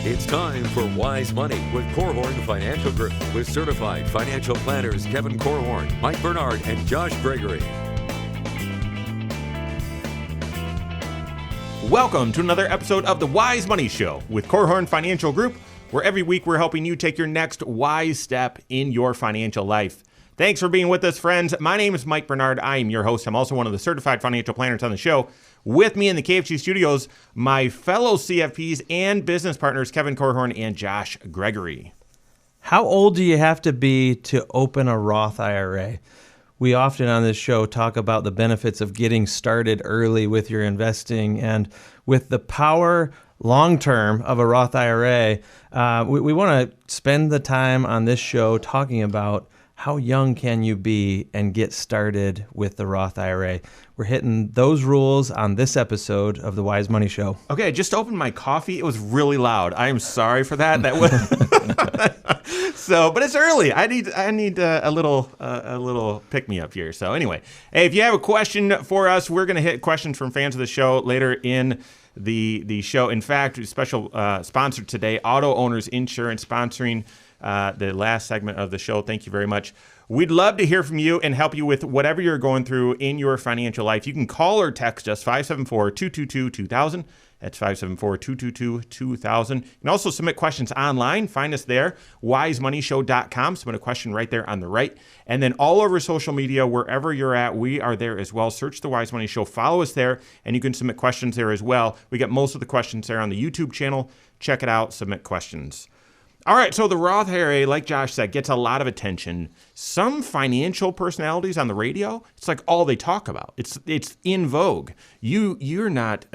It's time for Wise Money with Korhorn Financial Group with certified financial planners Kevin Korhorn, Mike Bernard, and Josh Gregory. Welcome to another episode of the Wise Money Show with Korhorn Financial Group, where every week we're helping you take your next wise step in your financial life. Thanks for being with us, friends. My name is Mike Bernard. I am your host. I'm also one of the certified financial planners on the show. With me in the KFG studios, my fellow CFPs and business partners, Kevin Korhorn and Josh Gregory. How old do you have to be to open a Roth IRA? We often on this show talk about the benefits of getting started early with your investing, and with the power long-term of a Roth IRA, we want to spend the time on this show talking about how young can you be and get started with the Roth IRA. We're hitting those rules on this episode of the Wise Money Show. Okay, I just opened my coffee. It was really loud. I am sorry for that. That was but it's early. I need a little pick me up here. So anyway, hey, if you have a question for us, we're going to hit questions from fans of the show later in the show. In fact, a special sponsor today, Auto Owners Insurance, sponsoring the last segment of the show. Thank you very much. We'd love to hear from you and help you with whatever you're going through in your financial life. You can call or text us 574-222-2000. That's 574-222-2000. You can also submit questions online. Find us there, wisemoneyshow.com. Submit a question right there on the right. And then all over social media, wherever you're at, we are there as well. Search the Wise Money Show. Follow us there, and you can submit questions there as well. We get most of the questions there on the YouTube channel. Check it out. Submit questions. All right, so the Roth IRA, like Josh said, gets a lot of attention. Some financial personalities on the radio, it's like all they talk about. It's in vogue. You're not.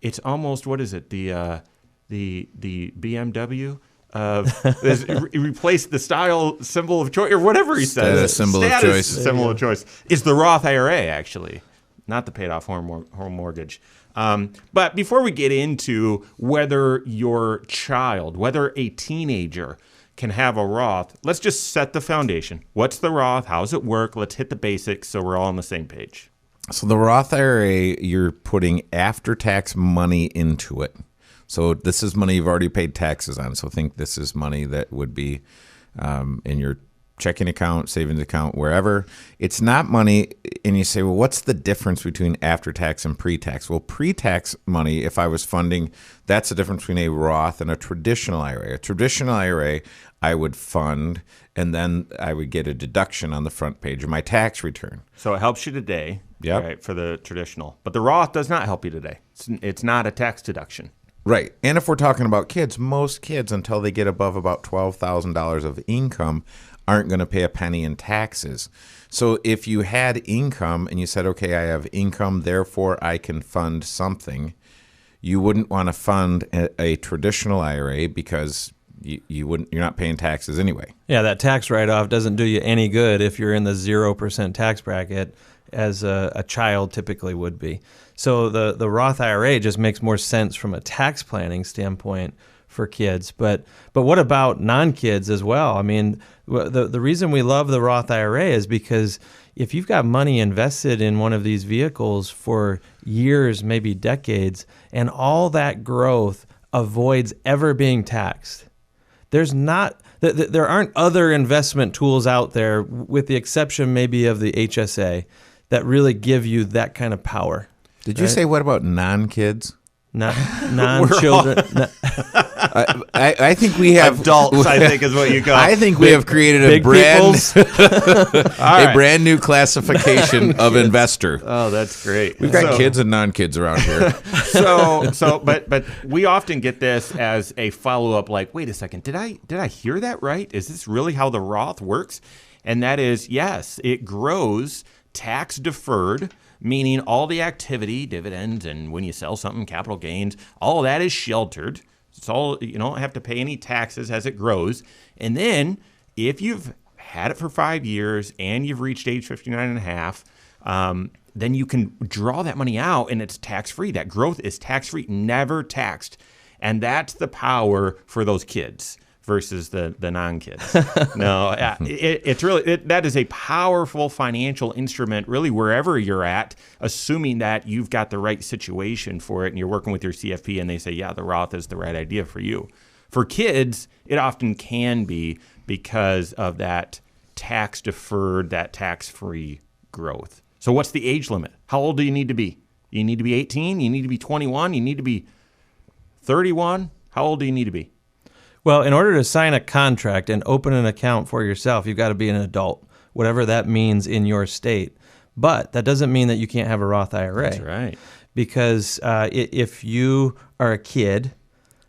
It's almost, what is it? The BMW replaced the style symbol of choice, or whatever he says. Symbol of choice is the Roth IRA, actually, not the paid off home mortgage. But before we get into whether your child, whether a teenager can have a Roth, let's just set the foundation. What's the Roth? How does it work? Let's hit the basics so we're all on the same page. So the Roth IRA, you're putting after-tax money into it. So this is money you've already paid taxes on. So think this is money that would be in your checking account, savings account, wherever. It's not money, and you say, well, what's the difference between after-tax and pre-tax? Well, pre-tax money, if I was funding, that's the difference between a Roth and a traditional IRA. A traditional IRA, I would fund, and then I would get a deduction on the front page of my tax return. So it helps you today, yep, right, for the traditional. But the Roth does not help you today. It's not a tax deduction. Right. And if we're talking about kids, most kids, until they get above about $12,000 of income, aren't going to pay a penny in taxes. So if you had income and you said, okay, I have income, therefore I can fund something, you wouldn't want to fund a traditional IRA because you're not paying taxes anyway. Yeah, that tax write-off doesn't do you any good if you're in the 0% tax bracket, as a child typically would be. So the Roth IRA just makes more sense from a tax planning standpoint for kids. But what about non-kids as well? I mean, the reason we love the Roth IRA is because if you've got money invested in one of these vehicles for years, maybe decades, and all that growth avoids ever being taxed, there aren't other investment tools out there, with the exception maybe of the HSA, that really give you that kind of power. Did you say, what about non-kids? Non-children. I think we have adults. I think is what you call. I think we have created a brand new classification of investor. Oh, that's great. We've got kids and non-kids around here. But we often get this as a follow-up. Like, wait a second, did I hear that right? Is this really how the Roth works? And that is, yes, it grows tax deferred, meaning all the activity, dividends, and when you sell something, capital gains, all of that is sheltered. It's all, you don't have to pay any taxes as it grows. And then if you've had it for 5 years and you've reached age 59 and a half, then you can draw that money out and it's tax-free. That growth is tax-free, never taxed. And that's the power for those kids. versus the non-kids. No, it's really that is a powerful financial instrument, really, wherever you're at, assuming that you've got the right situation for it and you're working with your CFP and they say, yeah, the Roth is the right idea for you. For kids, it often can be because of that tax-deferred, that tax-free growth. So what's the age limit? How old do you need to be? You need to be 18? You need to be 21? You need to be 31? How old do you need to be? Well, in order to sign a contract and open an account for yourself, you've got to be an adult, whatever that means in your state. But that doesn't mean that you can't have a Roth IRA. That's right. Because if you are a kid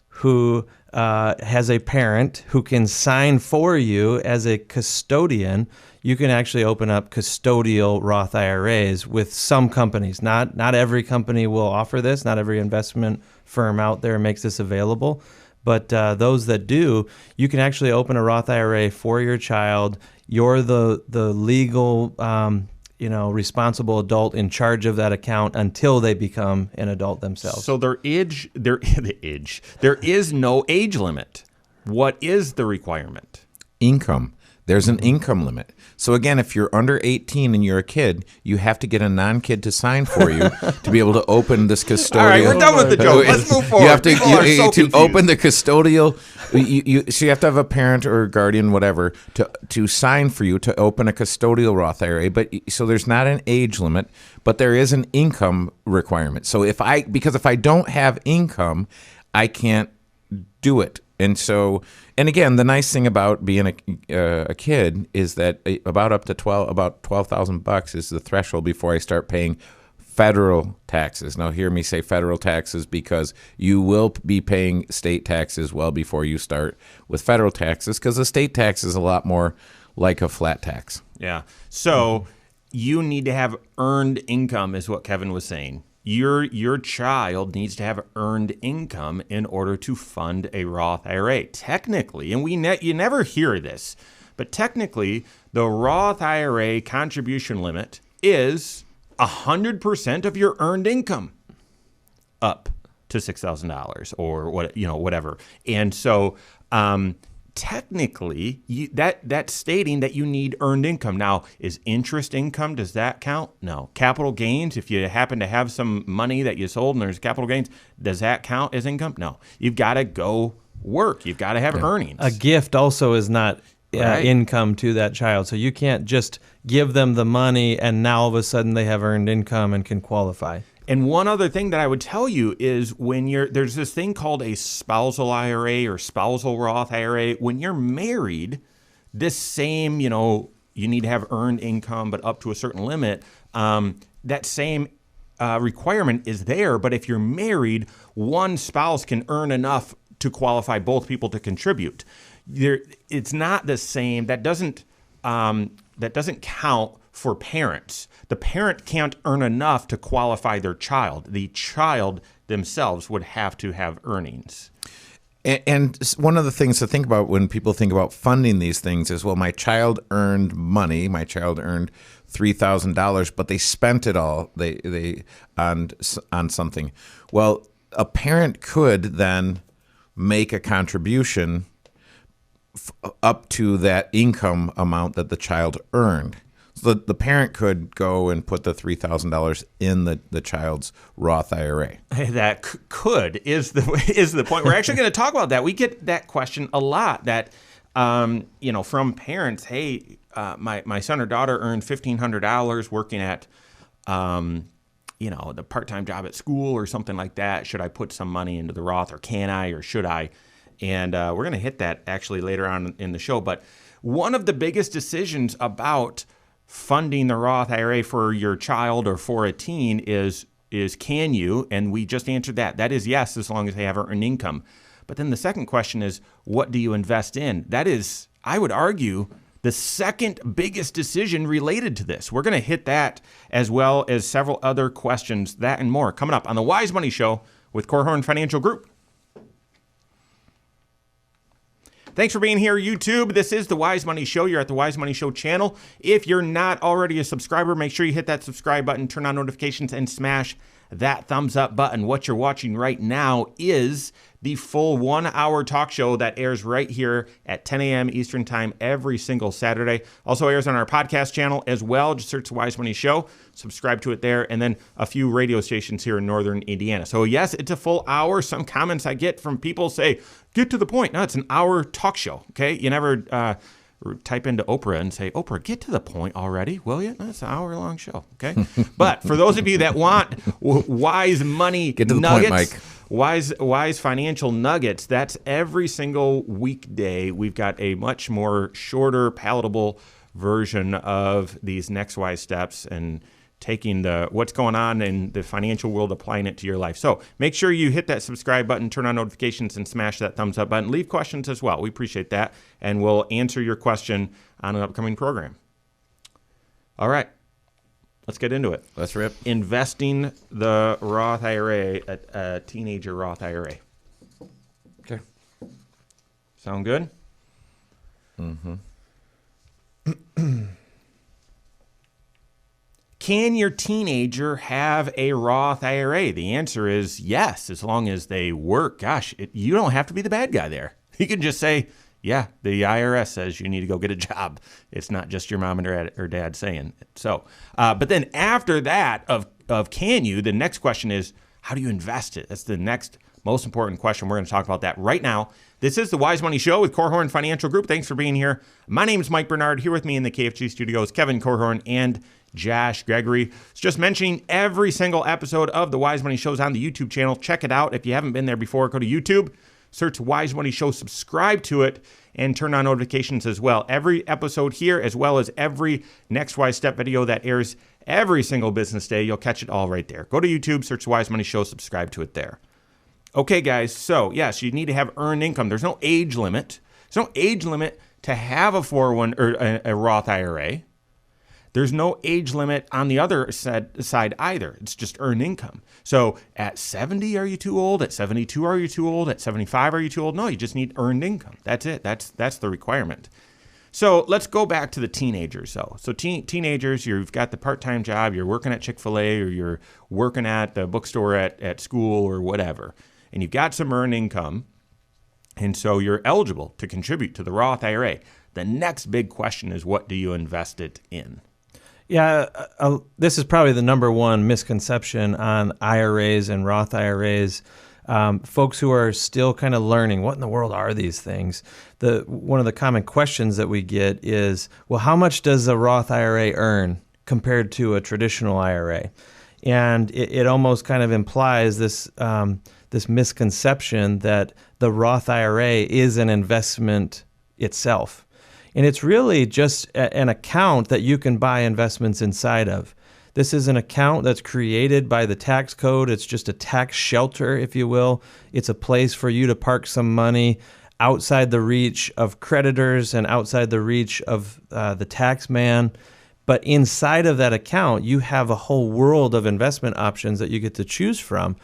who has a parent who can sign for you as a custodian, you can actually open up custodial Roth IRAs with some companies. Not every company will offer this. Not every investment firm out there makes this available. But those that do, you can actually open a Roth IRA for your child. You're the legal, responsible adult in charge of that account until they become an adult themselves. So there is no age limit. What is the requirement? Income. There's an income limit. So again, if you're under 18 and you're a kid, you have to get a non-kid to sign for you to be able to open this custodial. All right, we're done with the joke. Let's move forward. You have to to open the custodial. So you have to have a parent or guardian, whatever, to sign for you to open a custodial Roth IRA. But so there's not an age limit, but there is an income requirement. So if I don't have income, I can't do it. And so, and again, the nice thing about being a kid is that about $12,000 is the threshold before I start paying federal taxes. Now, hear me say federal taxes because you will be paying state taxes well before you start with federal taxes, because the state tax is a lot more like a flat tax. Yeah. So you need to have earned income, is what Kevin was saying. Your child needs to have earned income in order to fund a Roth IRA. Technically, and you never hear this, but technically, the Roth IRA contribution limit is 100% of your earned income, up to $6,000 or whatever. And so, technically, that's stating that you need earned income. Now, is interest income, does that count? No. Capital gains, if you happen to have some money that you sold and there's capital gains, does that count as income? No. You've got to go work. You've got to have earnings. A gift also is not Right. income to that child. So you can't just give them the money and now all of a sudden they have earned income and can qualify. And one other thing that I would tell you is there's this thing called a spousal IRA or spousal Roth IRA. When you're married, this same, you need to have earned income, but up to a certain limit. That same requirement is there. But if you're married, one spouse can earn enough to qualify both people to contribute. It's not the same. That doesn't count for parents. The parent can't earn enough to qualify their child. The child themselves would have to have earnings. And one of the things to think about when people think about funding these things is, well, my child earned money. My child earned $3,000, but they spent it all they on something. Well, a parent could then make a contribution up to that income amount that the child earned. So the parent could go and put the $3,000 in the child's Roth IRA. That could is the point. We're actually going to talk about that. We get that question a lot. That from parents. Hey, my son or daughter earned $1,500 working at the part-time job at school or something like that. Should I put some money into the Roth, or can I, or should I? And we're going to hit that actually later on in the show. But one of the biggest decisions about funding the Roth IRA for your child or for a teen is can you? And we just answered that. That is yes, as long as they have earned income. But then the second question is, what do you invest in? That is, I would argue, the second biggest decision related to this. We're going to hit that as well as several other questions, that and more, coming up on the Wise Money Show with Korhorn Financial Group. Thanks for being here, YouTube. This is the Wise Money Show. You're at the Wise Money Show channel. If you're not already a subscriber, make sure you hit that subscribe button, turn on notifications, and smash that thumbs up button. What you're watching right now is the full 1 hour talk show that airs right here at 10 a.m. Eastern Time every single Saturday. Also airs on our podcast channel as well. Just search the Wise Money Show, subscribe to it there, and then a few radio stations here in northern Indiana. So yes, it's a full hour. Some comments I get from people say, get to the point. No, it's an hour talk show, okay? You never type into Oprah and say, Oprah, get to the point already, will you? That's an hour-long show, okay? But for those of you that want wise money get to the nuggets, point, Mike. Wise financial nuggets, that's every single weekday. We've got a much more shorter, palatable version of these next wise steps and taking what's going on in the financial world, applying it to your life. So make sure you hit that subscribe button, turn on notifications, and smash that thumbs up button. Leave questions as well. We appreciate that, and we'll answer your question on an upcoming program. All right, let's get into it. Let's rip. Investing the Roth IRA, a teenager Roth IRA. Okay. Sound good? Mm-hmm. Can your teenager have a Roth IRA? The answer is yes, as long as they work. Gosh, you don't have to be the bad guy there. You can just say, yeah, the IRS says you need to go get a job. It's not just your mom or dad saying it. So, but then after that of can you, the next question is, how do you invest it? That's the next most important question. We're going to talk about that right now. This is the Wise Money Show with Korhorn Financial Group. Thanks for being here. My name is Mike Bernard. Here with me in the KFG studios, Kevin Korhorn and Josh Gregory. It's just mentioning every single episode of the Wise Money Show is on the YouTube channel. Check it out. If you haven't been there before, go to YouTube, search Wise Money Show, subscribe to it, and turn on notifications as well. Every episode here, as well as every Next Wise Step video that airs every single business day, you'll catch it all right there. Go to YouTube, search Wise Money Show, subscribe to it there. Okay, guys, so yes, you need to have earned income. There's no age limit. There's no age limit to have a 401 or a Roth IRA. There's no age limit on the other side either. It's just earned income. So at 70, are you too old? At 72, are you too old? At 75, are you too old? No, you just need earned income. That's it. That's the requirement. So let's go back to the teenagers, though. So teenagers, you've got the part-time job, you're working at Chick-fil-A, or you're working at the bookstore at school or whatever, and you've got some earned income, and so you're eligible to contribute to the Roth IRA. The next big question is, what do you invest it in? Yeah, this is probably the number one misconception on IRAs and Roth IRAs. Folks who are still kind of learning, what in the world are these things? One of the common questions that we get is, well, how much does a Roth IRA earn compared to a traditional IRA? And it almost kind of implies this misconception that the Roth IRA is an investment itself. And it's really just an account that you can buy investments inside of. This is an account that's created by the tax code. It's just a tax shelter, if you will. It's a place for you to park some money outside the reach of creditors and outside the reach of the tax man. But inside of that account, you have a whole world of investment options that you get to choose from.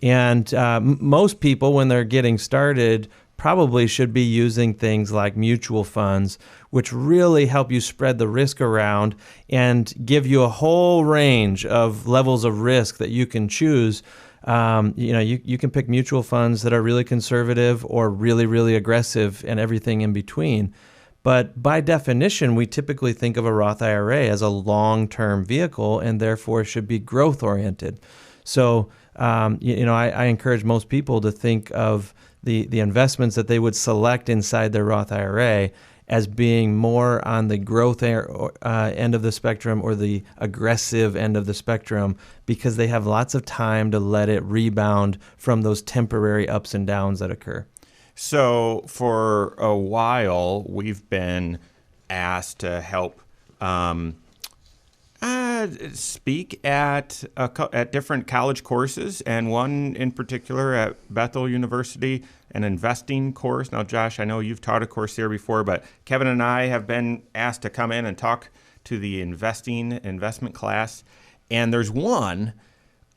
And most people, when they're getting started, probably should be using things like mutual funds, which really help you spread the risk around and give you a whole range of levels of risk that you can choose. You can pick mutual funds that are really conservative or really, really aggressive and everything in between. But by definition, we typically think of a Roth IRA as a long-term vehicle and therefore should be growth-oriented. So, I encourage most people to think of the investments that they would select inside their Roth IRA as being more on the growth end of the spectrum or the aggressive end of the spectrum, because they have lots of time to let it rebound from those temporary ups and downs that occur. So for a while, we've been asked to help speak at different college courses, and one in particular at Bethel University, an investing course. Now, Josh, I know you've taught a course there before, but Kevin and I have been asked to come in and talk to the investment class. And there's one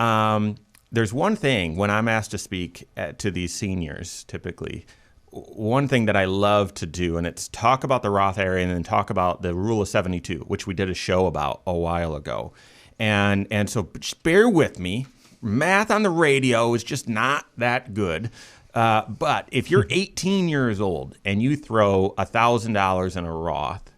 thing when I'm asked to speak to these seniors, typically, one thing that I love to do, and it's talk about the Roth IRA and then talk about the Rule of 72, which we did a show about a while ago. And so just bear with me, math on the radio is just not that good. But if you're 18 years old and you throw $1,000 in a Roth,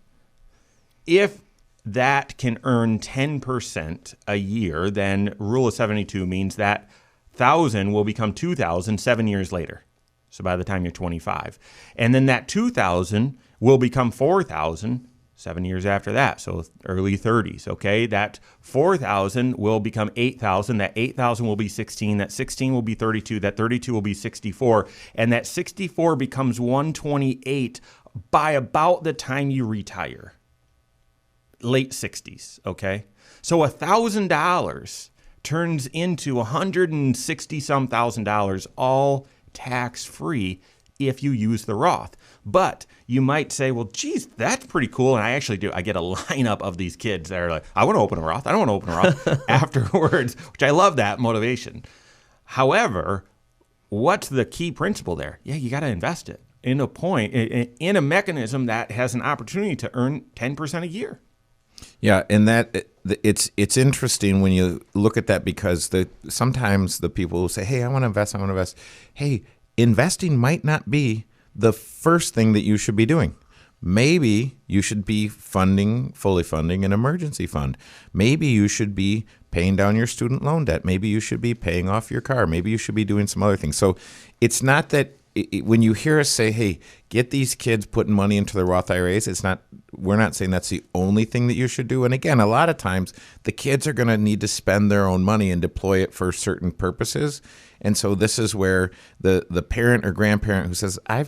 if that can earn 10% a year, then rule of 72 means that 1,000 will become 2,000 7 years later. So by the time you're 25. And then that 2,000 will become 4,000 7 years after that. So early 30s, okay? That 4,000 will become 8,000. That 8,000 will be 16. That 16 will be 32. That 32 will be 64. And that 64 becomes 128 by about the time you retire. Late 60s, okay? So $1,000 turns into $160-some thousand, all tax-free if you use the Roth. But you might say, well, geez, that's pretty cool. And I actually do. I get a lineup of these kids that are like, I want to open a Roth. I don't want to open a Roth afterwards, which I love that motivation. However, what's the key principle there? Yeah, you got to invest it in a mechanism that has an opportunity to earn 10% a year. Yeah, and that it's interesting when you look at that, because sometimes the people who say, hey, I want to invest. Hey, investing might not be the first thing that you should be doing. Maybe you should be fully funding an emergency fund. Maybe you should be paying down your student loan debt. Maybe you should be paying off your car. Maybe you should be doing some other things. So it's not that when you hear us say, hey, get these kids putting money into the Roth IRAs, we're not saying that's the only thing that you should do. And again, a lot of times the kids are going to need to spend their own money and deploy it for certain purposes. And so this is where the parent or grandparent who says, I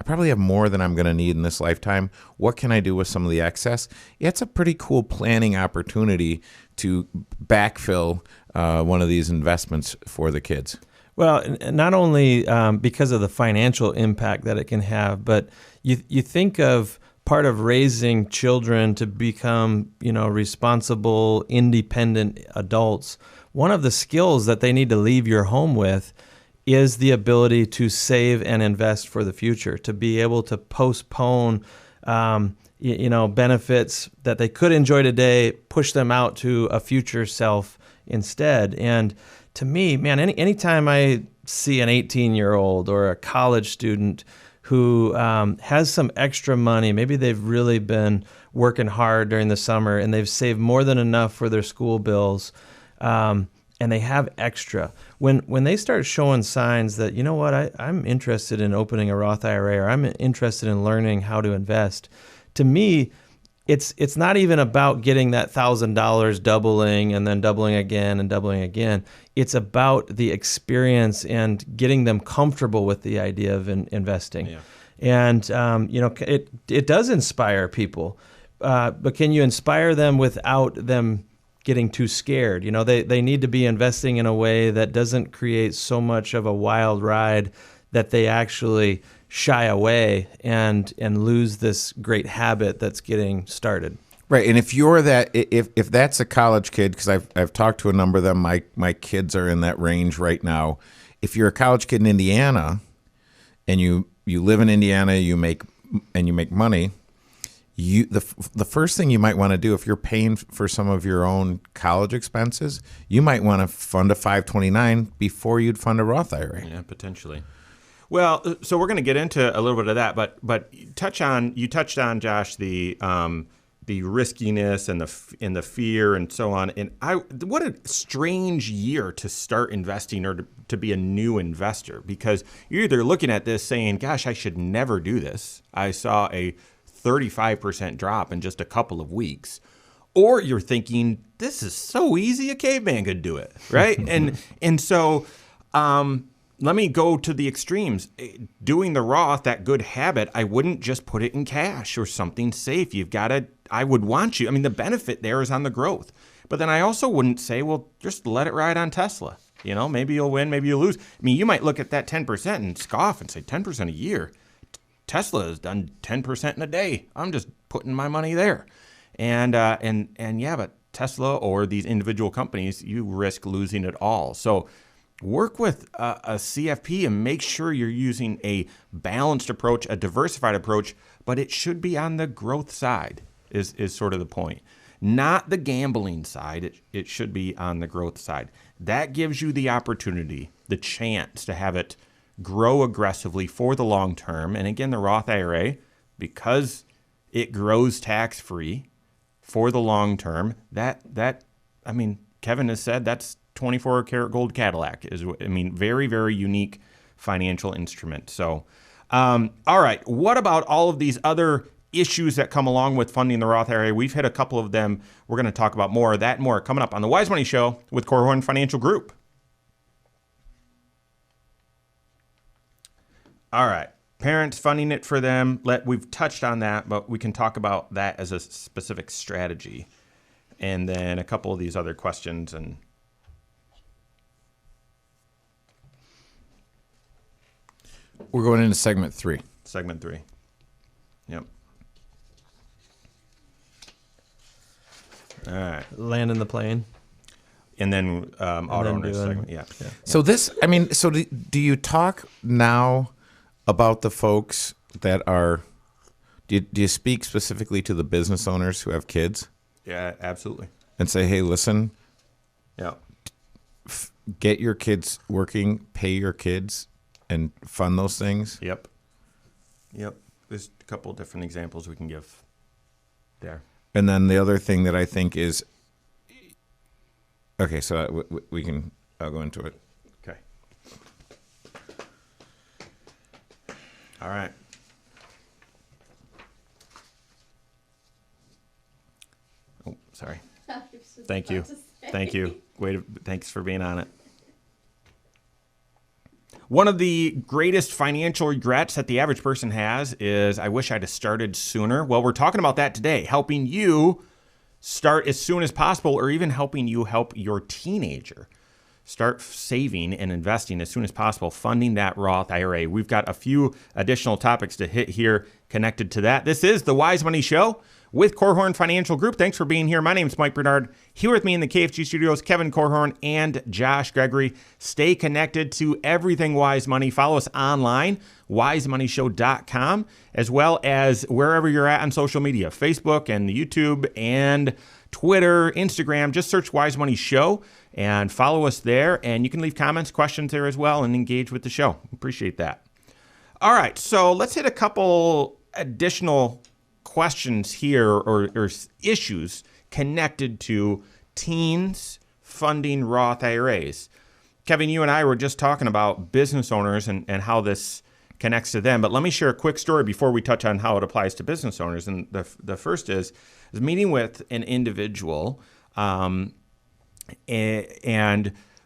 probably have more than I'm going to need in this lifetime. What can I do with some of the excess? It's a pretty cool planning opportunity to backfill one of these investments for the kids. Well, not only because of the financial impact that it can have, but you think of part of raising children to become, responsible, independent adults. One of the skills that they need to leave your home with is the ability to save and invest for the future, to be able to postpone, benefits that they could enjoy today, push them out to a future self instead. And to me, man, anytime I see an 18-year-old or a college student who has some extra money, maybe they've really been working hard during the summer and they've saved more than enough for their school bills, and they have extra. When they start showing signs that, I'm interested in opening a Roth IRA, or I'm interested in learning how to invest, to me, it's not even about getting that $1,000 doubling and then doubling again and doubling again. It's about the experience and getting them comfortable with the idea of investing. Yeah. And it does inspire people, but can you inspire them without them getting too scared? They need to be investing in a way that doesn't create so much of a wild ride that they actually shy away and lose this great habit that's getting started. Right, and if you're if that's a college kid, because I've talked to a number of them, my kids are in that range right now. If you're a college kid in Indiana, and you live in Indiana, you make money, the first thing you might want to do if you're paying for some of your own college expenses, you might want to fund a 529 before you'd fund a Roth IRA. Yeah, potentially. Well, so we're going to get into a little bit of that, but you touched on, Josh, the riskiness and the fear and so on. And what a strange year to start investing or to be a new investor, because you're either looking at this saying, gosh, I should never do this. I saw a 35% drop in just a couple of weeks. Or you're thinking, this is so easy, a caveman could do it, right? and so let me go to the extremes. Doing the Roth, that good habit, I wouldn't just put it in cash or something safe. I would want you. I mean, the benefit there is on the growth. But then I also wouldn't say, well, just let it ride on Tesla. Maybe you'll win, maybe you'll lose. I mean, you might look at that 10% and scoff and say 10% a year. Tesla has done 10% in a day. I'm just putting my money there. And yeah, but Tesla or these individual companies, you risk losing it all. So work with a CFP and make sure you're using a balanced approach, a diversified approach, but it should be on the growth side is sort of the point. not the gambling side. It should be on the growth side. That gives you the opportunity, the chance to have it grow aggressively for the long term. And again, the Roth IRA, because it grows tax-free for the long term, Kevin has said that's 24 karat gold Cadillac very, very unique financial instrument. So, all right. What about all of these other issues that come along with funding the Roth IRA? We've hit a couple of them. We're going to talk about more of that and more coming up on the Wise Money Show with Korhorn Financial Group. All right. Parents funding it for them. We've touched on that, but we can talk about that as a specific strategy. And then a couple of these other questions. And we're going into segment 3. Segment 3. Yep. All right. Landing the plane. And then auto owners segment. Yeah. So do you talk now about the folks that are, do you speak specifically to the business owners who have kids? Yeah, absolutely. And say, hey, listen, Yeah. get your kids working, pay your kids, and fund those things? Yep. There's a couple of different examples we can give there. And then the other thing that I think is, okay, so I'll go into it. Okay. All right. Oh, sorry. Thank you. Thank you. Thanks for being on it. One of the greatest financial regrets that the average person has is, I wish I'd have started sooner. Well, we're talking about that today, helping you start as soon as possible, or even helping you help your teenager start saving and investing as soon as possible, funding that Roth IRA. We've got a few additional topics to hit here connected to that. This is the Wise Money Show with Korhorn Financial Group. Thanks for being here. My name is Mike Bernard. Here with me in the KFG studios, Kevin Korhorn and Josh Gregory. Stay connected to everything Wise Money. Follow us online, wisemoneyshow.com, as well as wherever you're at on social media, Facebook and YouTube and Twitter, Instagram. Just search Wise Money Show and follow us there. And you can leave comments, questions there as well, and engage with the show. Appreciate that. All right, so let's hit a couple additional questions here or issues connected to teens funding Roth IRAs. Kevin, you and I were just talking about business owners and how this connects to them, but let me share a quick story before we touch on how it applies to business owners. And the first is meeting with an individual, and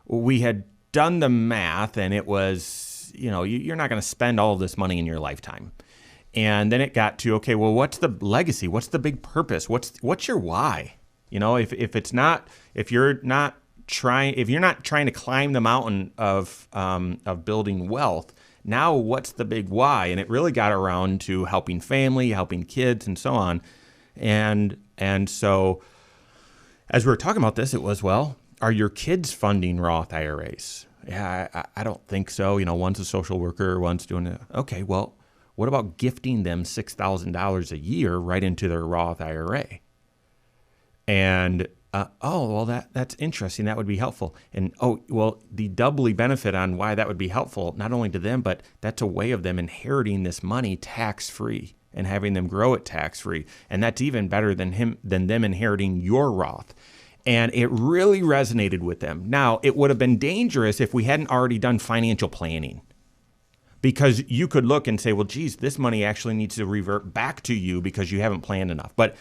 we had done the math, and it was, you're not going to spend all of this money in your lifetime. And then it got to, okay, well, what's the legacy? What's the big purpose? What's your why? If you're not trying to climb the mountain of building wealth, now what's the big why? And it really got around to helping family, helping kids, and so on. And so as we were talking about this, it was, well, are your kids funding Roth IRAs? Yeah, I don't think so. One's a social worker, one's doing it. Okay, well, what about gifting them $6,000 a year right into their Roth IRA? And, that's interesting. That would be helpful. And, the doubly benefit on why that would be helpful, not only to them, but that's a way of them inheriting this money tax-free and having them grow it tax-free. And that's even better than them inheriting your Roth. And it really resonated with them. Now, it would have been dangerous if we hadn't already done financial planning. Because you could look and say, well, geez, this money actually needs to revert back to you because you haven't planned enough. But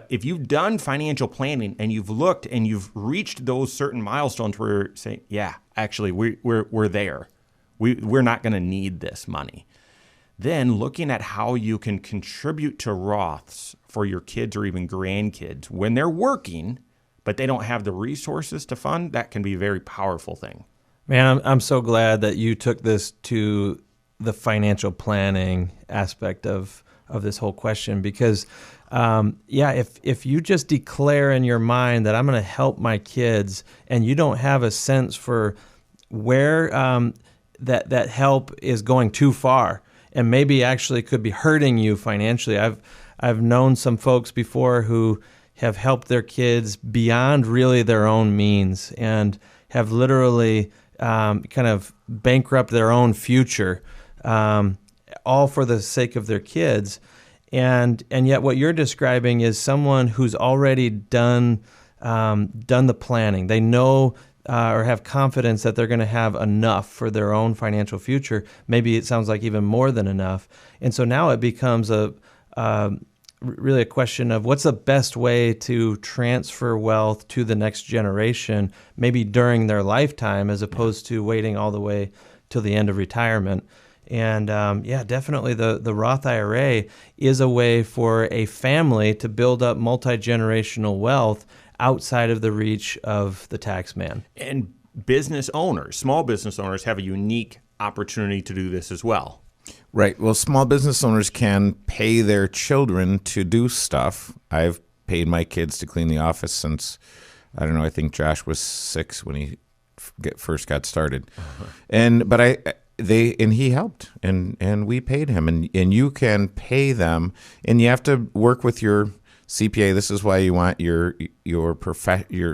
if you've done financial planning and you've looked and you've reached those certain milestones where you're saying, yeah, actually, we're there. We're not going to need this money. Then looking at how you can contribute to Roths for your kids or even grandkids when they're working, but they don't have the resources to fund, that can be a very powerful thing. Man, I'm so glad that you took this to the financial planning aspect of this whole question, because, if you just declare in your mind that I'm going to help my kids, and you don't have a sense for where that help is going too far, and maybe actually could be hurting you financially. I've known some folks before who have helped their kids beyond really their own means and have literally kind of bankrupt their own future, all for the sake of their kids. And yet what you're describing is someone who's already done the planning. They know or have confidence that they're going to have enough for their own financial future. Maybe it sounds like even more than enough. And so now it becomes really a question of what's the best way to transfer wealth to the next generation, maybe during their lifetime, as opposed to waiting all the way till the end of retirement. And definitely the Roth IRA is a way for a family to build up multi-generational wealth outside of the reach of the tax man. And business owners, small business owners, have a unique opportunity to do this as well. Right. Well, small business owners can pay their children to do stuff. I've paid my kids to clean the office since, I don't know, I think Josh was 6 when he first got started. But he helped, and we paid him, and you can pay them, and you have to work with your CPA. This is why you want your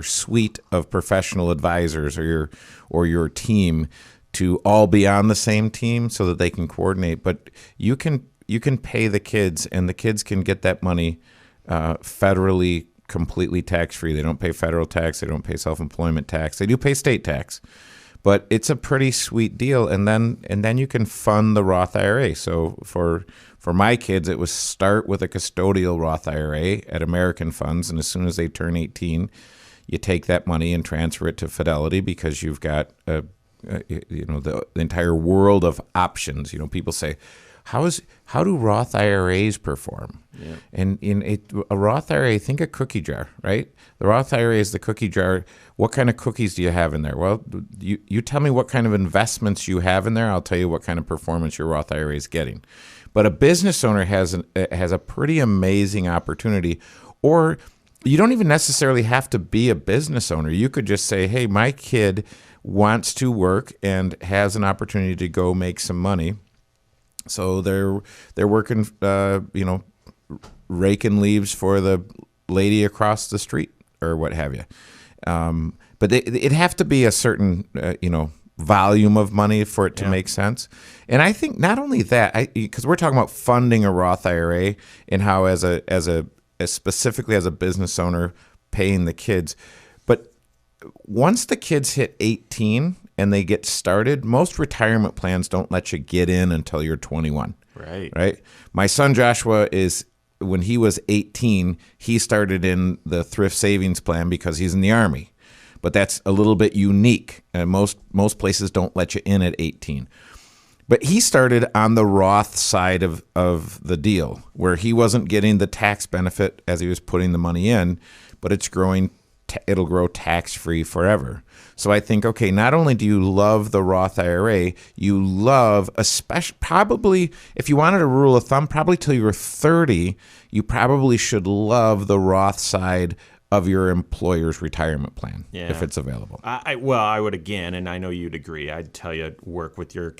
suite of professional advisors or your team to all be on the same team so that they can coordinate. But you can pay the kids, and the kids can get that money federally completely tax-free. They don't pay federal tax. They don't pay self-employment tax. They do pay state tax. But it's a pretty sweet deal, and then you can fund the Roth IRA. So for my kids, it was start with a custodial Roth IRA at American Funds, and as soon as they turn 18, you take that money and transfer it to Fidelity because you've got the entire world of options. People say, how do Roth IRAs perform? Yeah. And a Roth IRA, think a cookie jar, right? The Roth IRA is the cookie jar. What kind of cookies do you have in there? Well, you tell me what kind of investments you have in there. I'll tell you what kind of performance your Roth IRA is getting. But a business owner has a pretty amazing opportunity. Or you don't even necessarily have to be a business owner. You could just say, hey, my kid wants to work and has an opportunity to go make some money. So they're working, raking leaves for the lady across the street or what have you. But it'd have to be a certain, volume of money for it to make sense. And I think not only that, because we're talking about funding a Roth IRA and how as specifically as a business owner paying the kids, but once the kids hit 18 and they get started, most retirement plans don't let you get in until you're 21. Right. My son Joshua when he was 18, he started in the thrift savings plan because he's in the Army. But that's a little bit unique. And most places don't let you in at 18. But he started on the Roth side of the deal, where he wasn't getting the tax benefit as he was putting the money in, but it'll grow tax-free forever. So I think, okay, not only do you love the Roth IRA, you love, probably, if you wanted a rule of thumb, probably till you were 30, you probably should love the Roth side of your employer's retirement plan, if it's available. I would again, and I know you'd agree, I'd tell you work with your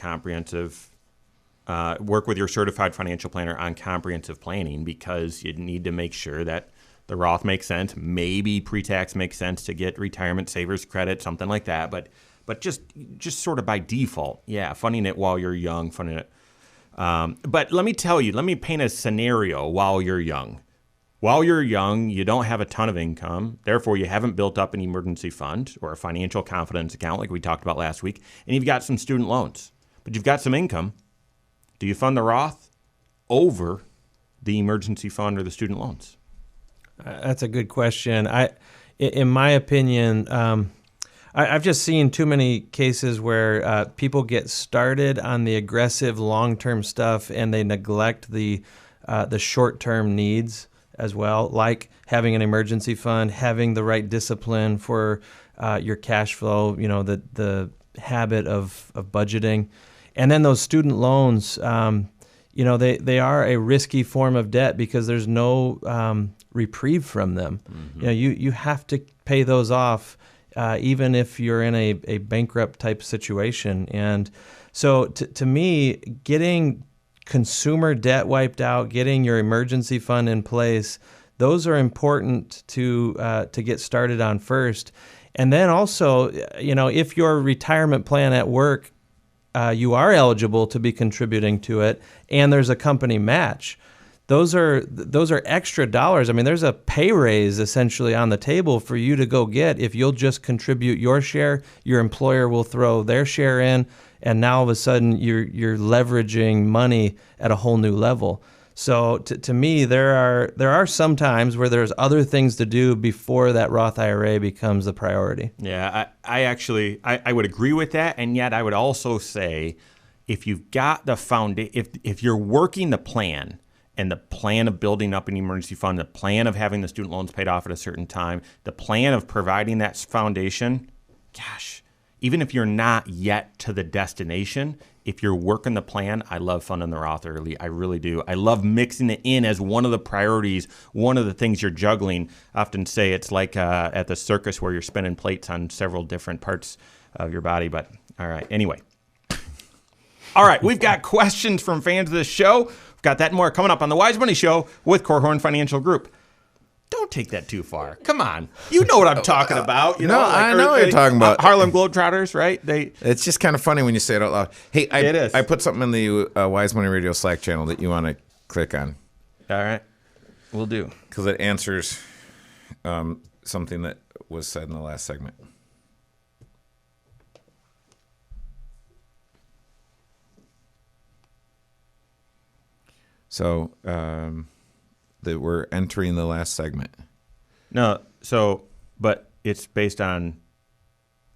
certified financial planner on comprehensive planning, because you need to make sure that the Roth makes sense. Maybe pre-tax makes sense to get retirement savers credit, something like that. But just sort of by default, funding it while you're young, funding it. But let me paint a scenario while you're young. While you're young, you don't have a ton of income. Therefore, you haven't built up an emergency fund or a financial confidence account like we talked about last week. And you've got some student loans, but you've got some income. Do you fund the Roth over the emergency fund or the student loans? That's a good question. In my opinion, I've just seen too many cases where people get started on the aggressive long-term stuff and they neglect the short-term needs as well, like having an emergency fund, having the right discipline for your cash flow, the habit of budgeting. And then those student loans, they are a risky form of debt because there's no reprieve from them. Mm-hmm. You have to pay those off even if you're in a bankrupt type situation. And so to me, getting consumer debt wiped out, getting your emergency fund in place, Those are important to get started on first. And then also, if your retirement plan at work, you are eligible to be contributing to it, and there's a company match. Those are extra dollars. I mean, there's a pay raise essentially on the table for you to go get if you'll just contribute your share. Your employer will throw their share in, and now all of a sudden you're leveraging money at a whole new level. So to me, there are some times where there's other things to do before that Roth IRA becomes the priority. Yeah, I would agree with that, and yet I would also say if you've got the if you're working the plan, and the plan of building up an emergency fund, the plan of having the student loans paid off at a certain time, the plan of providing that foundation, gosh, even if you're not yet to the destination, if you're working the plan, I love funding the Roth early. I really do. I love mixing it in as one of the priorities, one of the things you're juggling. I often say it's like at the circus where you're spinning plates on several different parts of your body. But all right, anyway. All right, we've got questions from fans of this show. We've got that and more coming up on the Wise Money Show with Korhorn Financial Group. Don't take that too far. Come on. You know what I'm talking about. I know what you're talking about. Harlem Globetrotters, right? It's just kind of funny when you say it out loud. Hey, It is. I put something in the Wise Money Radio Slack channel that you want to click on. All right. We'll do. Because it answers something that was said in the last segment. So that we're entering the last segment. No, but it's based on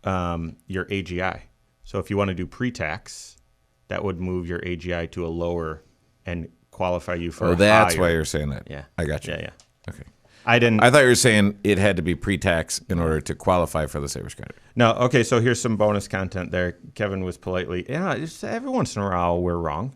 your AGI. So if you want to do pre-tax, that would move your AGI to a lower and qualify you for a that's higher. why you're saying that. Yeah. I got you. Yeah. Okay. I thought you were saying it had to be pre-tax in order to qualify for the Savers Credit. No, okay, so here's some bonus content there. Kevin was politely, just every once in a while we're wrong.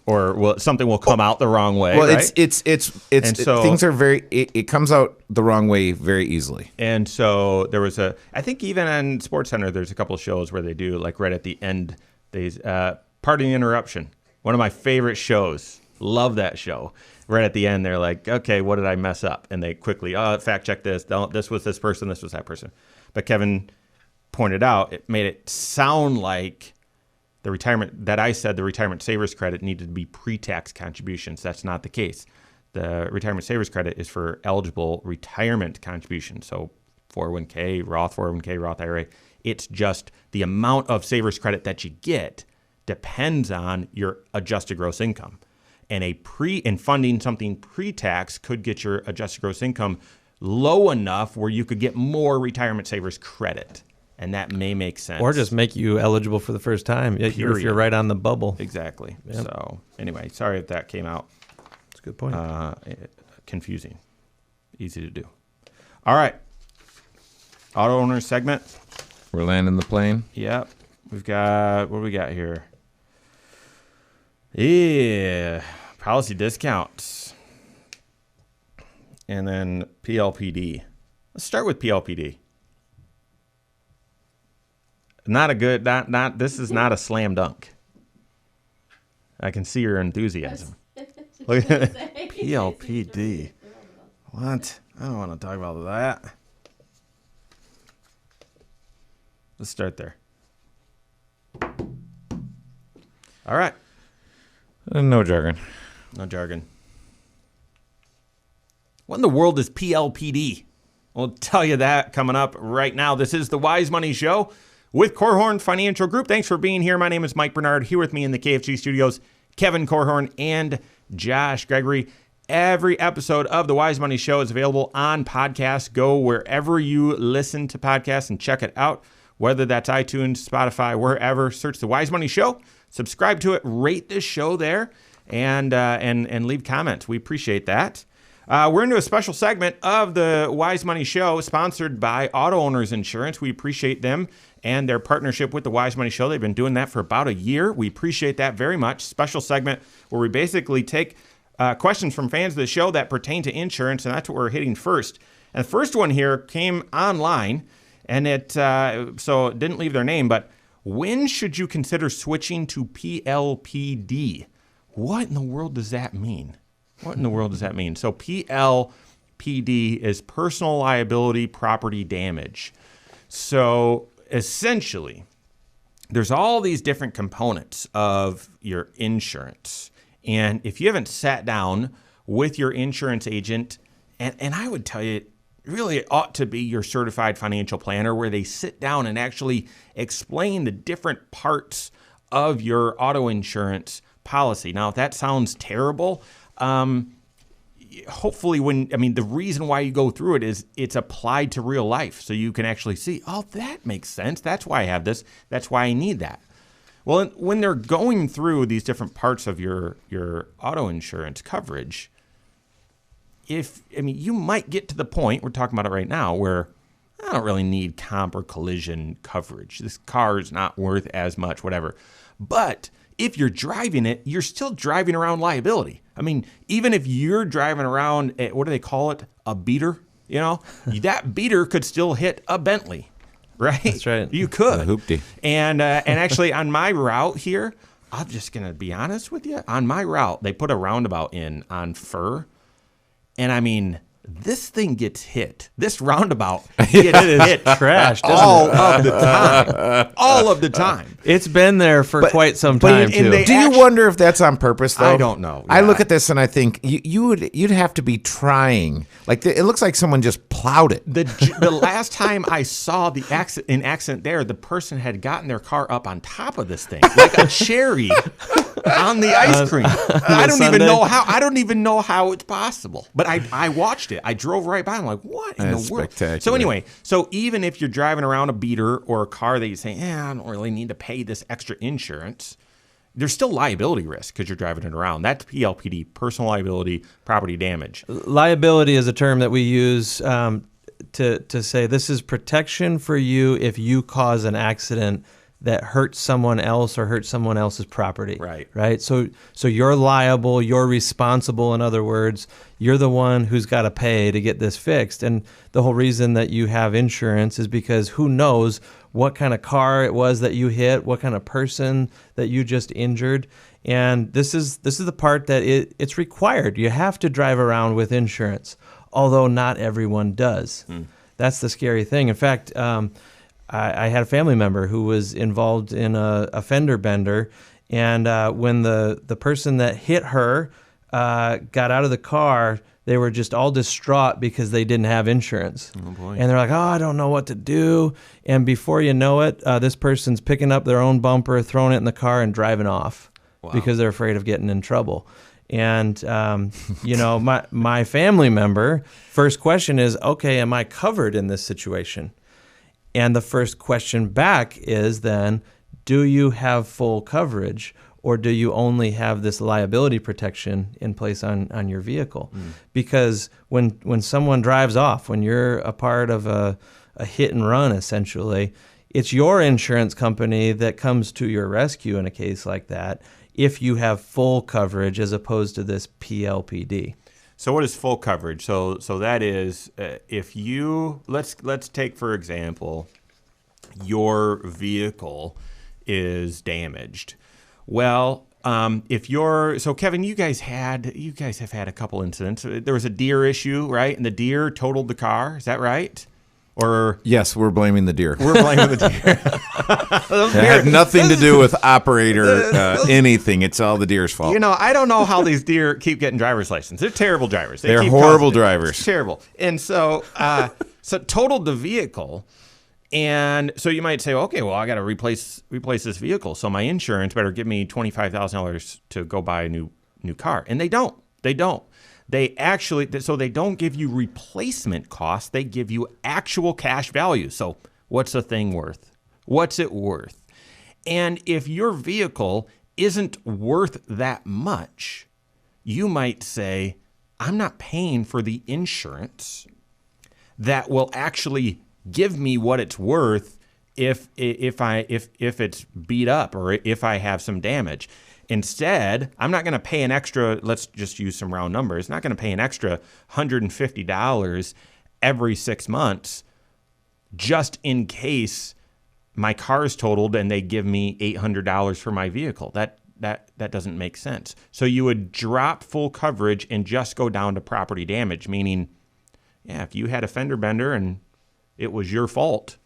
Or something will come out the wrong way. Well, right? it's things are it comes out the wrong way very easily. And so there was I think even on SportsCenter, there's a couple of shows where they do like right at the end, Pardon the Interruption. One of my favorite shows. Love that show. Right at the end, they're like, okay, what did I mess up? And they quickly, fact check this. This was this person. This was that person. But Kevin pointed out, it made it sound like the retirement savers credit needed to be pre-tax contributions. That's not the case. The retirement savers credit is for eligible retirement contributions. So 401k, Roth IRA. It's just the amount of savers credit that you get depends on your adjusted gross income. And in funding something pre-tax could get your adjusted gross income low enough where you could get more retirement savers credit. And that may make sense. Or just make you eligible for the first time if you're right on the bubble. Exactly. Yep. So anyway, sorry if that came out. That's a good point. Confusing. Easy to do. All right. Auto owners segment. We're landing the plane. Yep. We've got, what do we got here? Yeah. Policy discounts. And then PLPD. Let's start with PLPD. This is not a slam dunk. I can see your enthusiasm. Look at PLPD. What? I don't want to talk about that. Let's start there. All right. No jargon. No jargon. What in the world is PLPD? We'll tell you that coming up right now. This is the Wise Money Show with Korhorn Financial Group. Thanks for being here. My name is Mike Bernard. Here with me in the KFG studios, Kevin Korhorn and Josh Gregory. Every episode of the Wise Money Show is available on podcast. Go wherever you listen to podcasts and check it out, whether that's iTunes, Spotify, wherever. Search the Wise Money Show. Subscribe to it. Rate this show there and leave comments. We appreciate that. We're into a special segment of the Wise Money Show sponsored by Auto Owners Insurance. We appreciate them and their partnership with the Wise Money Show. They've been doing that for about a year. We appreciate that very much. Special segment where we basically take questions from fans of the show that pertain to insurance, and that's what we're hitting first. And the first one here came online, and so it didn't leave their name, but when should you consider switching to PLPD? What in the world does that mean? What in the world does that mean? So PLPD PD is personal liability property damage. So essentially, there's all these different components of your insurance. And if you haven't sat down with your insurance agent, and I would tell you, really it ought to be your certified financial planner, where they sit down and actually explain the different parts of your auto insurance policy. Now, if that sounds terrible, hopefully the reason why you go through it is it's applied to real life. So you can actually see, oh, that makes sense. That's why I have this. That's why I need that. Well, when they're going through these different parts of your auto insurance coverage, you might get to the point, we're talking about it right now, where I don't really need comp or collision coverage. This car is not worth as much, whatever. But if you're driving it, you're still driving around liability. I mean, even if you're driving around, what do they call it? A beater, that beater could still hit a Bentley, right? That's right. You could. A hoopty. And actually on my route here, I'm just going to be honest with you. On my route, they put a roundabout in on Fur. And I mean, this thing gets hit. This roundabout gets hit trashed all of the time. All of the time. It's been there for quite some time, too. Do you wonder if that's on purpose, though? I don't know. I look at this and I think you'd have to be trying. Like, it looks like someone just plowed it. The last time I saw the accident there, the person had gotten their car up on top of this thing, like a cherry on the ice cream. I don't even know how it's possible. But I watched it. I drove right by. I'm like, what in the world? Spectacular. So anyway, even if you're driving around a beater or a car that you say, I don't really need to pay this extra insurance, there's still liability risk because you're driving it around. That's PLPD, personal liability, property damage. Liability is a term that we use to say this is protection for you if you cause an accident that hurts someone else or hurts someone else's property. Right. So you're liable, you're responsible. In other words, you're the one who's got to pay to get this fixed. And the whole reason that you have insurance is because who knows what kind of car it was that you hit, what kind of person that you just injured. And this is the part that it's required. You have to drive around with insurance, although not everyone does. That's the scary thing. In fact, I had a family member who was involved in a fender bender, and when the person that hit her got out of the car, they were just all distraught because they didn't have insurance. Oh, boy. And they're like, I don't know what to do. And before you know it, this person's picking up their own bumper, throwing it in the car, and driving off because they're afraid of getting in trouble. And, my family member, first question is, okay, am I covered in this situation? And the first question back is then, do you have full coverage, or do you only have this liability protection in place on your vehicle? Because when someone drives off, when you're a part of a hit and run, essentially, it's your insurance company that comes to your rescue in a case like that if you have full coverage as opposed to this PLPD. So what is full coverage? So that is if you let's take for example, your vehicle is damaged. Well, Kevin, you guys have had a couple incidents. There was a deer issue, right? And the deer totaled the car. Is that right? Or yes, we're blaming the deer. We're blaming the deer. It had nothing to do with operator anything. It's all the deer's fault. I don't know how these deer keep getting driver's license. They're terrible drivers. They're horrible drivers. It's terrible. And so totaled the vehicle. And so you might say, okay, well, I got to replace this vehicle. So my insurance better give me $25,000 to go buy a new car. And they don't. They actually, so they don't give you replacement costs. They give you actual cash value. So what's the thing worth? What's it worth? And if your vehicle isn't worth that much, you might say, I'm not paying for the insurance that will actually give me what it's worth if it's beat up or if I have some damage. Instead, I'm not going to pay an extra, let's just use some round numbers, not going to pay an extra $150 every 6 months just in case my car is totaled and they give me $800 for my vehicle. That doesn't make sense. So you would drop full coverage and just go down to property damage, meaning yeah, if you had a fender bender and it was your fault,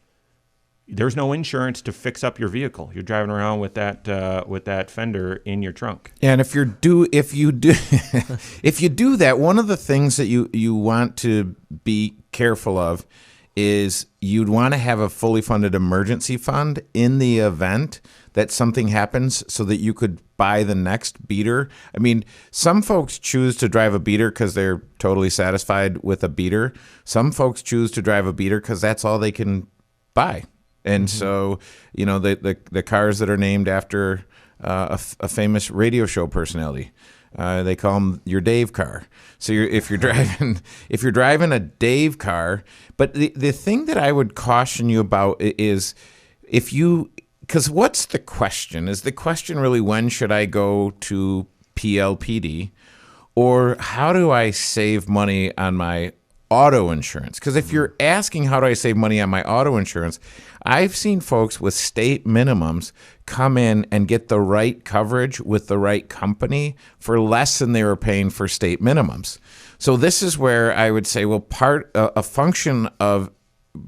there's no insurance to fix up your vehicle. You're driving around with that fender in your trunk. And if you do if you do that, one of the things that you want to be careful of is you'd want to have a fully funded emergency fund in the event that something happens so that you could buy the next beater. I mean, some folks choose to drive a beater because they're totally satisfied with a beater. Some folks choose to drive a beater because that's all they can buy. And so, the cars that are named after a famous radio show personality, they call them your Dave car. So if you're driving a Dave car, but the thing that I would caution you about is because what's the question? Is the question really when should I go to PLPD, or how do I save money on my auto insurance? Because if you're asking how do I save money on my auto insurance, I've seen folks with state minimums come in and get the right coverage with the right company for less than they were paying for state minimums. So this is where I would say, well, a function of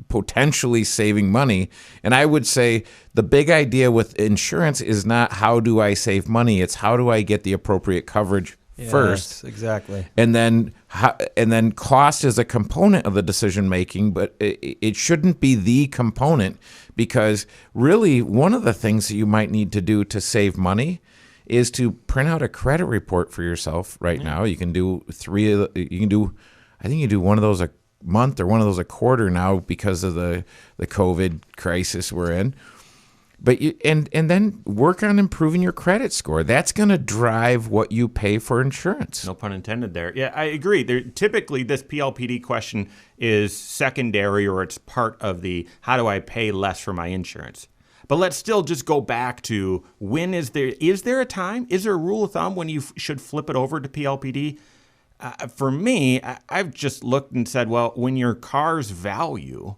potentially saving money, and I would say the big idea with insurance is not how do I save money, it's how do I get the appropriate coverage first. Exactly. And then cost is a component of the decision making, but it shouldn't be the component, because really one of the things that you might need to do to save money is to print out a credit report for yourself right now. You can do I think you do one of those a month or one of those a quarter now because of the COVID crisis we're in. But and then work on improving your credit score. That's going to drive what you pay for insurance. No pun intended there. Yeah, I agree. Typically, this PLPD question is secondary, or it's part of the how do I pay less for my insurance. But let's still just go back to when is there a time? Is there a rule of thumb when you should flip it over to PLPD? For me, I've just looked and said, well, when your car's value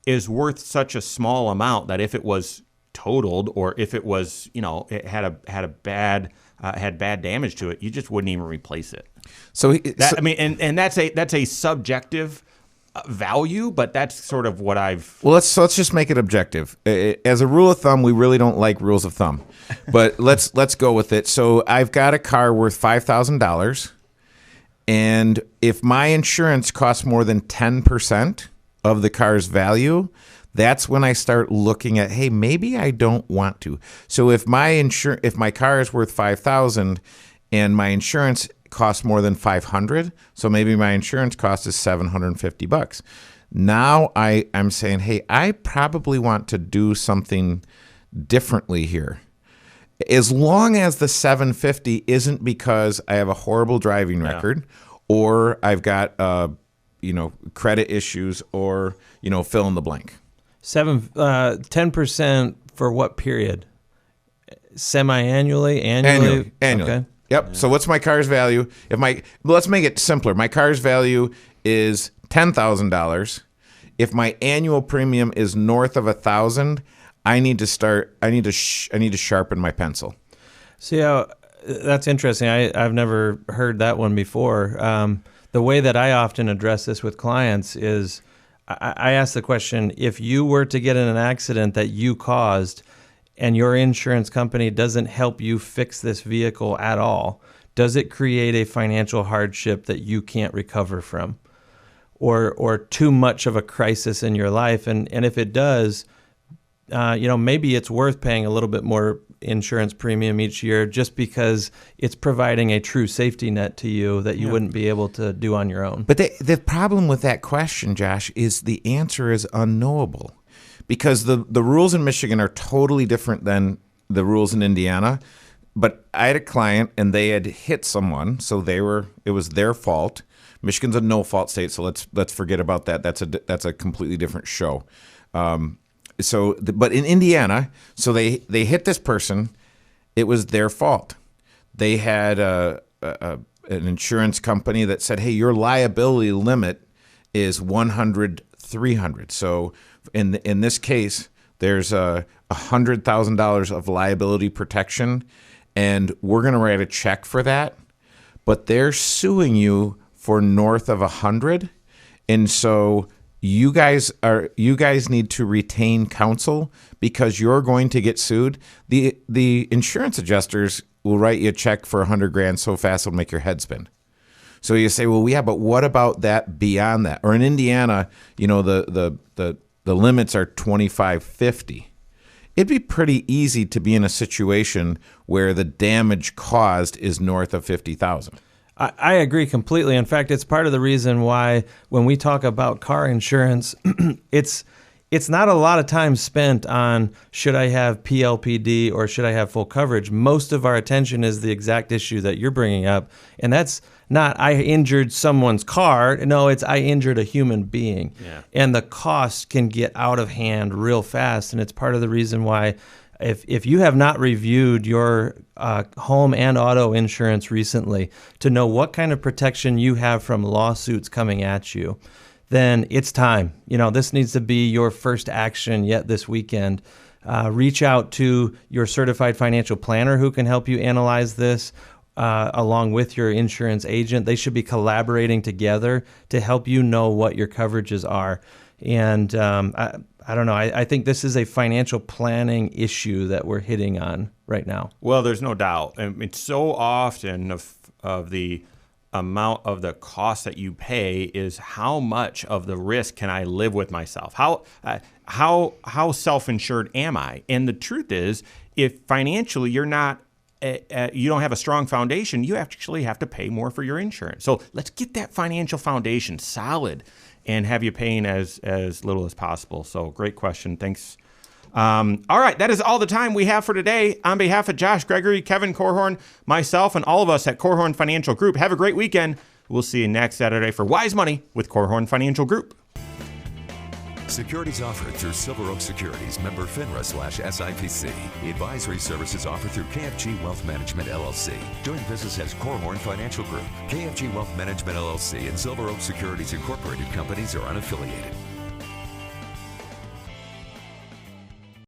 is worth such a small amount that if it was totaled, or if it was, it had bad damage to it, you just wouldn't even replace it. That's a subjective value, but that's sort of what I've. Well, let's just make it objective. As a rule of thumb, we really don't like rules of thumb, but let's go with it. So I've got a car worth $5,000, and if my insurance costs more than 10% of the car's value, that's when I start looking at, hey, maybe I don't want to. So if my car is worth $5,000 and my insurance costs more than $500, so maybe my insurance cost is $750. Now I'm saying, hey, I probably want to do something differently here. As long as the $750 isn't because I have a horrible driving record, or I've got credit issues, or fill in the blank. 10% for what period? Semi-annually, annually? Annually. Okay. Yep. Yeah. So what's my car's value? Let's make it simpler. My car's value is $10,000. If my annual premium is north of $1,000, I need to sharpen my pencil. See how that's interesting. I've never heard that one before. The way that I often address this with clients is I ask the question, if you were to get in an accident that you caused and your insurance company doesn't help you fix this vehicle at all, does it create a financial hardship that you can't recover from, or too much of a crisis in your life? And if it does, maybe it's worth paying a little bit more insurance premium each year just because it's providing a true safety net to you that you wouldn't be able to do on your own. But the problem with that question, Josh, is the answer is unknowable, because the rules in Michigan are totally different than the rules in Indiana. But I had a client and they had hit someone, so it was their fault. Michigan's a no-fault state, so let's forget about that. That's a completely different show. But in Indiana, so they hit this person. It was their fault. They had an insurance company that said, hey, your liability limit is $100,300. So in this case, there's $100,000 of liability protection, and we're going to write a check for that. But they're suing you for north of $100. And so you guys need to retain counsel because you're going to get sued. The insurance adjusters will write you a check for $100,000 so fast it'll make your head spin. So you say, well, yeah, but what about that beyond that? Or in Indiana, the limits are $2,550. It'd be pretty easy to be in a situation where the damage caused is north of $50,000. I agree completely. In fact, it's part of the reason why when we talk about car insurance, it's not a lot of time spent on should I have PLPD or should I have full coverage. Most of our attention is the exact issue that you're bringing up, and that's not I injured someone's car. No, it's I injured a human being. Yeah. And the cost can get out of hand real fast, and it's part of the reason why if you have not reviewed your home and auto insurance recently to know what kind of protection you have from lawsuits coming at you, then it's time. This needs to be your first action yet this weekend. Reach out to your certified financial planner who can help you analyze this along with your insurance agent. They should be collaborating together to help you know what your coverages are. And I don't know. I think this is a financial planning issue that we're hitting on right now. Well, there's no doubt. It's so often of the amount of the cost that you pay is how much of the risk can I live with myself? How self-insured am I? And the truth is, if financially you're not, you don't have a strong foundation, you actually have to pay more for your insurance. So let's get that financial foundation solid and have you paying as little as possible. So great question. Thanks. All right, that is all the time we have for today. On behalf of Josh Gregory, Kevin Korhorn, myself, and all of us at Korhorn Financial Group, have a great weekend. We'll see you next Saturday for Wise Money with Korhorn Financial Group. Securities offered through Silver Oak Securities, member FINRA/SIPC. Advisory services offered through KFG Wealth Management, LLC. Doing business as Korhorn Financial Group. KFG Wealth Management, LLC and Silver Oak Securities Incorporated companies are unaffiliated.